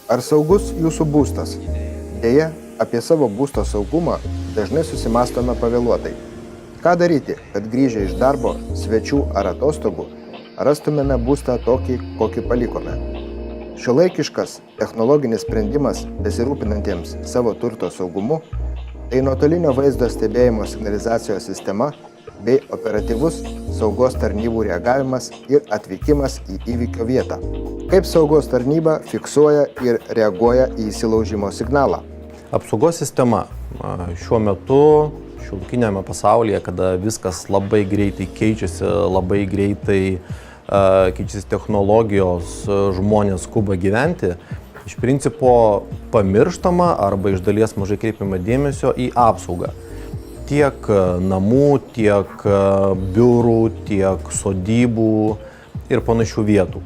Ar saugus jūsų būstas? Deja, apie savo būsto saugumą dažnai susimąstome pavėluotai. Ką daryti, kad grįžę iš darbo, svečių ar atostogų rastumėme būstą tokį, kokį palikome? Šiuolaikiškas technologinis sprendimas besirūpinantiems savo turto saugumu tai nuotolinio vaizdo stebėjimo signalizacijos sistema bei operatyvus saugos tarnybų reagavimas ir atvykimas į įvykio vietą. Kaip saugos tarnyba fiksuoja ir reaguoja į įsilaužimo signalą? Apsaugos sistema šiuo metu šiuolaikiniame pasaulyje, kada viskas labai greitai keičiasi, labai greitai keičiasi technologijos, žmonės skuba gyventi, iš principo pamirštama arba iš dalies mažai kreipiama dėmesio į apsaugą. Tiek namų, tiek biurų, tiek sodybų ir panašių vietų.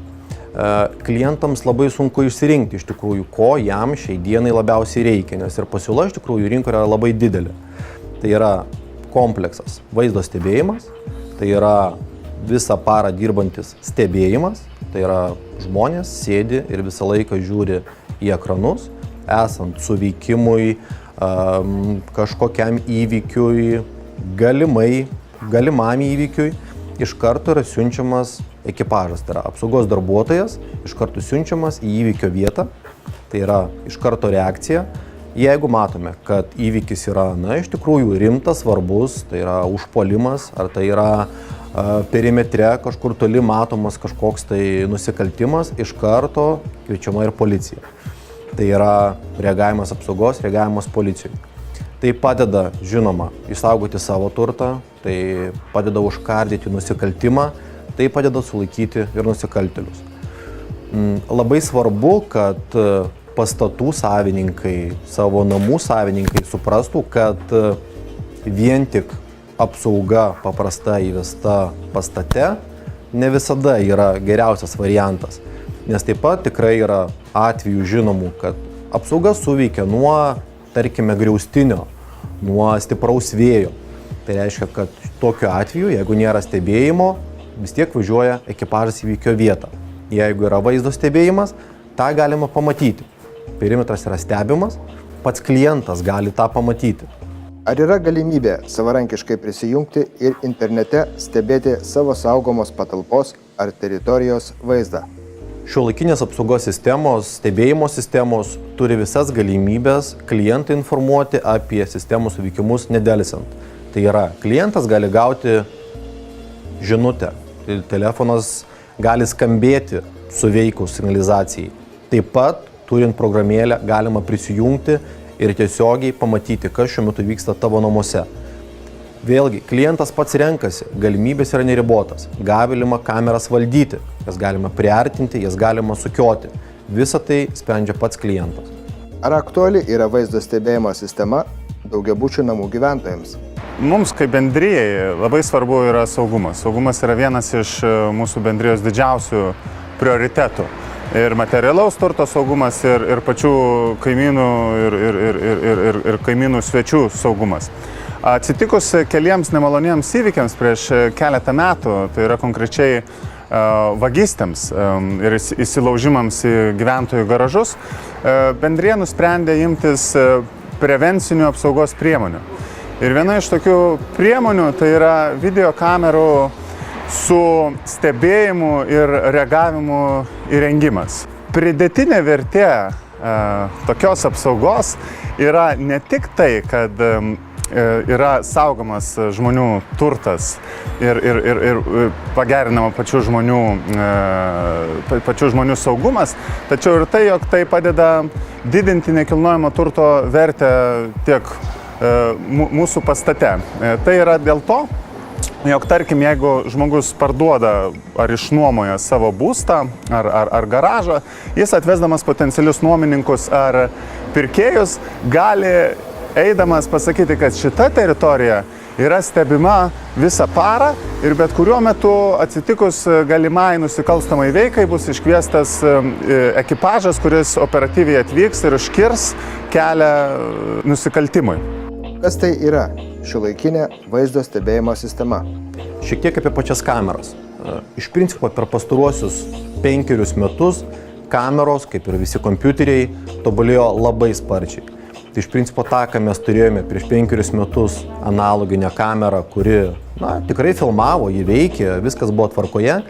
Klientams labai sunku išsirinkti iš tikrųjų, ko jam šiai dienai labiausiai reikia, nes ir pasiūla iš tikrųjų rinkoje yra labai didelė. Tai yra kompleksas vaizdo stebėjimas, tai yra visą parą dirbantis stebėjimas, tai yra žmonės sėdi ir visą laiką žiūri į ekranus, esant suveikimui, kažkokiam įvykiui, galimam įvykiui, iš karto yra siunčiamas ekipažas, tai yra apsaugos darbuotojas, iš karto siunčiamas į įvykio vietą, tai yra iš karto reakcija. Jeigu matome, kad įvykis yra, iš tikrųjų rimtas, svarbus, tai yra užpuolimas, ar tai yra perimetre kažkur toli matomas kažkoks tai nusikaltimas, iš karto kviečiama ir policija. Tai yra reagavimas apsaugos, reagavimas policijai. Tai padeda, žinoma, išsaugoti savo turtą, tai padeda užkardyti nusikaltimą, tai padeda sulaikyti ir nusikaltėlius. Labai svarbu, kad pastatų savininkai, savo namų savininkai suprastų, kad vien tik apsauga paprasta įvesta pastate ne visada yra geriausias variantas. Nes taip pat tikrai yra atvejų žinomų, kad apsauga suveikia nuo, tarkime, griaustinio, nuo stipraus vėjo. Tai reiškia, kad tokiu atveju, jeigu nėra stebėjimo, vis tiek važiuoja ekipažas į įvykio vietą. Jeigu yra vaizdo stebėjimas, tą galima pamatyti. Perimetras yra stebimas, pats klientas gali tą pamatyti. Ar yra galimybė savarankiškai prisijungti ir internete stebėti savo saugomos patalpos ar teritorijos vaizdą? Šiuolaikinės apsaugos sistemos, stebėjimo sistemos turi visas galimybės klientą informuoti apie sistemos veikimus nedelsiant. Tai yra, klientas gali gauti žinutę, telefonas gali skambėti suveikus signalizacijai. Taip pat, turint programėlę, galima prisijungti ir tiesiogiai pamatyti, kas šiuo metu vyksta tavo namuose. Vėlgi, klientas pats renkasi, galimybės yra neribotas, galima kameras valdyti, jas galima priartinti, jas galima sukioti. Visą tai sprendžia pats klientas. Ar aktuali yra vaizdo stebėjimo sistema daugiabučių namų gyventojams? Mums kaip bendrijai labai svarbu yra saugumas. Saugumas yra vienas iš mūsų bendrijos didžiausių prioritetų. Ir materialaus turto saugumas, ir pačių kaimynų, ir kaimynų svečių saugumas. Atsitikus keliems nemaloniems įvykiams prieš keletą metų, tai yra konkrečiai vagystėms ir įsilaužimams į gyventojų garažus, bendrija nusprendė imtis prevencinių apsaugos priemonių. Ir viena iš tokių priemonių tai yra videokamerų su stebėjimu ir reagavimu įrengimas. Pridėtinė vertė tokios apsaugos yra ne tik tai, kad yra saugomas žmonių turtas ir pagerinama pačių žmonių saugumas, tačiau ir tai, jog tai padeda didinti nekilnojamo turto vertę tiek mūsų pastate. Tai yra dėl to, jog tarkim, jeigu žmogus parduoda ar išnuomoja savo būstą ar garažą, jis atvesdamas potencialius nuomininkus ar pirkėjus gali eidamas pasakyti, kad šita teritorija yra stebima visą parą ir bet kuriuo metu atsitikus galimai nusikalstamai veikai bus iškviestas ekipažas, kuris operatyviai atvyks ir užkirs kelią nusikaltimui. Kas tai yra šiuolaikinė vaizdo stebėjimo sistema? Šiek tiek apie pačias kameras. Iš principo per pastaruosius 5 metus kameros, kaip ir visi kompiuteriai, tobulėjo labai sparčiai. Tai iš principo tą, ką mes turėjome prieš 5 metus analoginę kamerą, kuri tikrai filmavo, jį veikė, viskas buvo tvarkoje.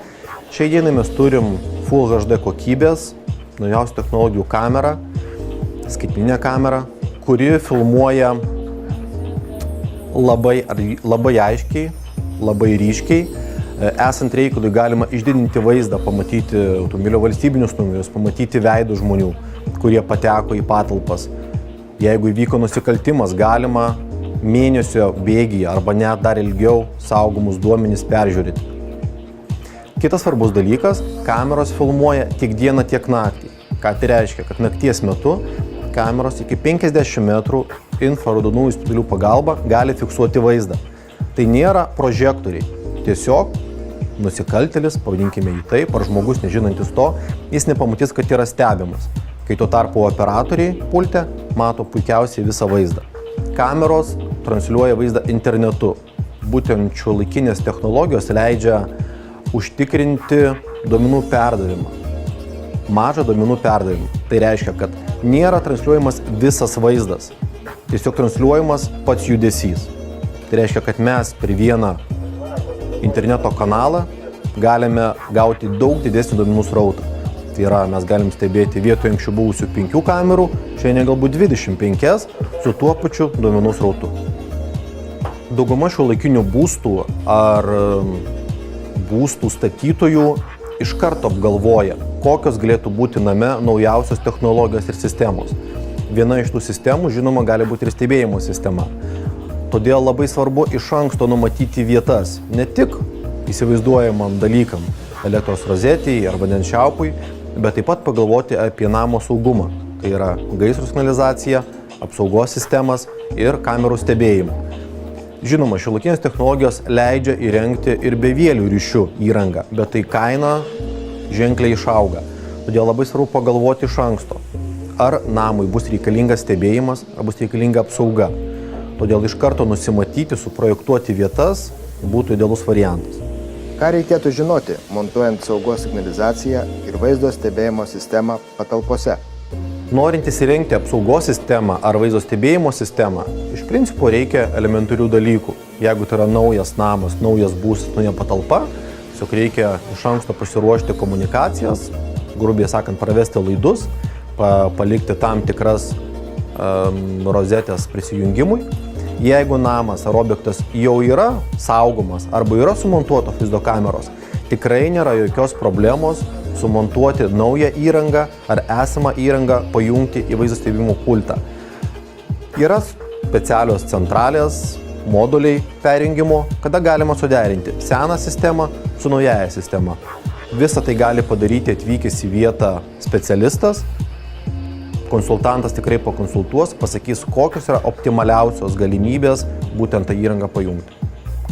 Šiai dienai mes turim Full HD kokybės, naujausių technologijų kamerą, skaitmeninę kamerą, kuri filmuoja labai aiškiai, labai ryškiai. Esant reikalui galima išdidinti vaizdą, pamatyti automobilio valstybinius numerius, pamatyti veidų žmonių, kurie pateko į patalpas. Jeigu įvyko nusikaltimas, galima mėnesio bėgyje arba net dar ilgiau saugomus duomenis peržiūrėti. Kitas svarbus dalykas, kameros filmuoja tiek dieną, tiek naktį. Ką tai reiškia? Kad nakties metu kameros iki 50 metrų infraraudonųjų spindulių pagalba gali fiksuoti vaizdą. Tai nėra prožektoriai. Tiesiog nusikaltėlis, pavadinkime jį taip, ar žmogus nežinantis to, jis nepamatys, kad yra stebimas. Kai tuo tarpu operatoriai pulte mato puikiausiai visą vaizdą. Kameros transliuoja vaizdą internetu. Būtent šiuolaikinės technologijos leidžia užtikrinti duomenų perdavimą. Mažą duomenų perdavimą. Tai reiškia, kad nėra transliuojamas visas vaizdas. Tiesiog transliuojamas pats judesys. Tai reiškia, kad mes per vieną interneto kanalą galime gauti daug didesnį duomenų srautą. Tai yra, mes galim stebėti vietoje anksčiau buvusių 5 kamerų, šiandien galbūt 25 su tuo pačiu duomenų srautu. Dauguma šiuolaikinių būstų ar būstų statytojų iš karto apgalvoja, kokios galėtų būti name naujausios technologijos ir sistemos. Viena iš tų sistemų, žinoma, gali būti ir stebėjimo sistema. Todėl labai svarbu iš anksto numatyti vietas, ne tik įsivaizduojamam dalykam, elektros rozetijai ar vandens čiaupui, bet taip pat pagalvoti apie namo saugumą. Tai yra gaisrų signalizacija, apsaugos sistemas ir kamerų stebėjimą. Žinoma, šiuolaikinės technologijos leidžia įrengti ir bevėlių ryšių įrangą, bet tai kaina ženkliai išauga. Todėl labai svarbu pagalvoti iš anksto, ar namui bus reikalingas stebėjimas, ar bus reikalinga apsauga. Todėl iš karto nusimatyti, suprojektuoti vietas būtų idealus variantas. Ką reikėtų žinoti, montuojant saugos signalizaciją ir vaizdo stebėjimo sistemą patalpose? Norint įsirengti apsaugos sistemą ar vaizdo stebėjimo sistemą, iš principo reikia elementarių dalykų. Jeigu tai yra naujas namas, naujas būstas, nauja patalpa, tiesiog reikia iš anksto pasiruošti komunikacijas, grubiai sakant, pravesti laidus, palikti tam tikras rozetės prisijungimui. Jeigu namas ar objektas jau yra saugomas arba yra sumontuotos vaizdo kameros, tikrai nėra jokios problemos sumontuoti naują įrangą ar esamą įrangą pajungti į vaizdo stebėjimo pultą. Yra specialios centralės, moduliai perjungimo, kada galima suderinti seną sistemą su naujaja sistema. Visą tai gali padaryti atvykęs į vietą specialistas. Konsultantas tikrai pakonsultuos, pasakys, kokios yra optimaliausios galimybės būtent tą įrangą pajungti.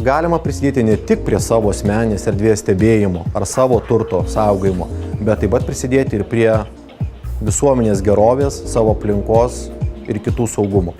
Galima prisidėti ne tik prie savo asmeninės erdvės stebėjimo ar savo turto saugojimo, bet taip pat prisidėti ir prie visuomenės gerovės, savo aplinkos ir kitų saugumo.